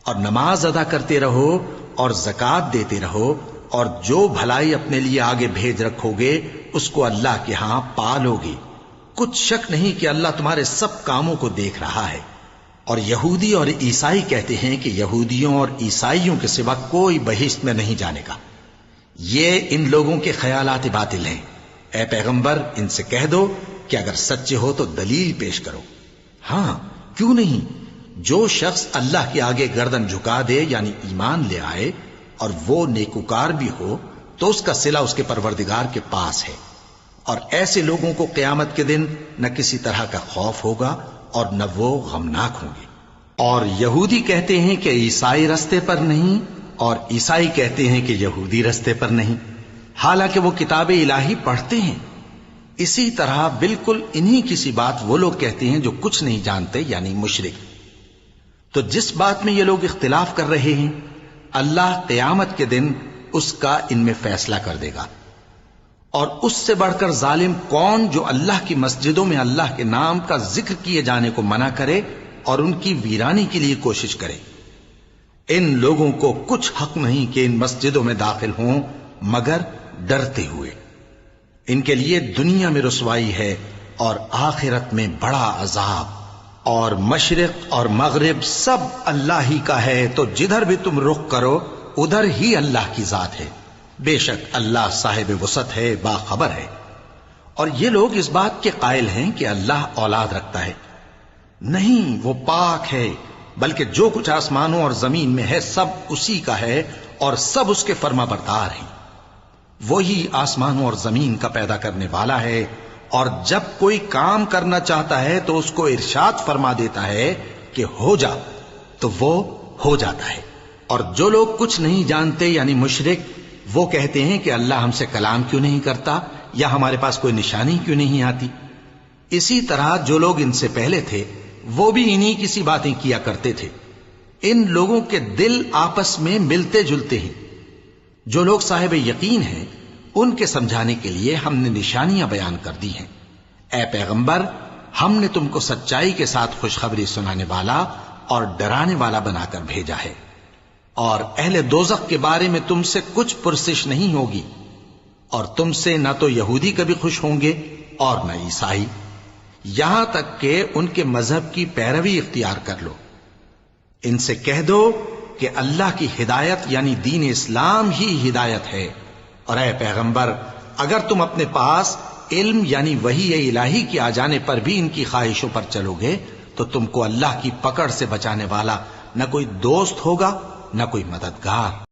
اور نماز ادا کرتے رہو اور زکوٰۃ دیتے رہو، اور جو بھلائی اپنے لیے آگے بھیج رکھو گے اس کو اللہ کے ہاں پالو گے۔ کچھ شک نہیں کہ اللہ تمہارے سب کاموں کو دیکھ رہا ہے۔ اور یہودی اور عیسائی کہتے ہیں کہ یہودیوں اور عیسائیوں کے سوا کوئی بہشت میں نہیں جانے گا۔ یہ ان لوگوں کے خیالات باطل ہیں۔ اے پیغمبر ان سے کہہ دو کہ اگر سچے ہو تو دلیل پیش کرو۔ ہاں کیوں نہیں، جو شخص اللہ کے آگے گردن جھکا دے یعنی ایمان لے آئے اور وہ نیکوکار بھی ہو تو اس کا صلہ اس کے پروردگار کے پاس ہے۔ اور ایسے لوگوں کو قیامت کے دن نہ کسی طرح کا خوف ہوگا اور نہ وہ غمناک ہوں گے۔ اور یہودی کہتے ہیں کہ عیسائی رستے پر نہیں، اور عیسائی کہتے ہیں کہ یہودی رستے پر نہیں، حالانکہ وہ کتاب الہی پڑھتے ہیں۔ اسی طرح بالکل انہی کسی بات وہ لوگ کہتے ہیں جو کچھ نہیں جانتے یعنی مشرک۔ تو جس بات میں یہ لوگ اختلاف کر رہے ہیں اللہ قیامت کے دن اس کا ان میں فیصلہ کر دے گا۔ اور اس سے بڑھ کر ظالم کون جو اللہ کی مسجدوں میں اللہ کے نام کا ذکر کیے جانے کو منع کرے اور ان کی ویرانی کے لیے کوشش کرے۔ ان لوگوں کو کچھ حق نہیں کہ ان مسجدوں میں داخل ہوں مگر ڈرتے ہوئے۔ ان کے لیے دنیا میں رسوائی ہے اور آخرت میں بڑا عذاب۔ اور مشرق اور مغرب سب اللہ ہی کا ہے، تو جدھر بھی تم رخ کرو ادھر ہی اللہ کی ذات ہے۔ بے شک اللہ صاحب وسعت ہے، باخبر ہے۔ اور یہ لوگ اس بات کے قائل ہیں کہ اللہ اولاد رکھتا ہے۔ نہیں، وہ پاک ہے، بلکہ جو کچھ آسمانوں اور زمین میں ہے سب اسی کا ہے اور سب اس کے فرما بردار ہیں۔ وہی آسمانوں اور زمین کا پیدا کرنے والا ہے، اور جب کوئی کام کرنا چاہتا ہے تو اس کو ارشاد فرما دیتا ہے کہ ہو جا، تو وہ ہو جاتا ہے۔ اور جو لوگ کچھ نہیں جانتے یعنی مشرک، وہ کہتے ہیں کہ اللہ ہم سے کلام کیوں نہیں کرتا یا ہمارے پاس کوئی نشانی کیوں نہیں آتی۔ اسی طرح جو لوگ ان سے پہلے تھے وہ بھی انہی کسی باتیں کیا کرتے تھے۔ ان لوگوں کے دل آپس میں ملتے جلتے ہیں۔ جو لوگ صاحب یقین ہیں ان کے سمجھانے کے لیے ہم نے نشانیاں بیان کر دی ہیں۔ اے پیغمبر، ہم نے تم کو سچائی کے ساتھ خوشخبری سنانے والا اور ڈرانے والا بنا کر بھیجا ہے۔ اور اہل دوزخ کے بارے میں تم سے کچھ پرسش نہیں ہوگی، اور تم سے نہ تو یہودی کبھی خوش ہوں گے اور نہ عیسائی، یہاں تک کہ ان کے مذہب کی پیروی اختیار کر لو۔ ان سے کہہ دو کہ اللہ کی ہدایت یعنی دین اسلام ہی ہدایت ہے۔ اور اے پیغمبر، اگر تم اپنے پاس علم یعنی وحی الہی کے آ جانے پر بھی ان کی خواہشوں پر چلو گے تو تم کو اللہ کی پکڑ سے بچانے والا نہ کوئی دوست ہوگا نہ کوئی مددگار۔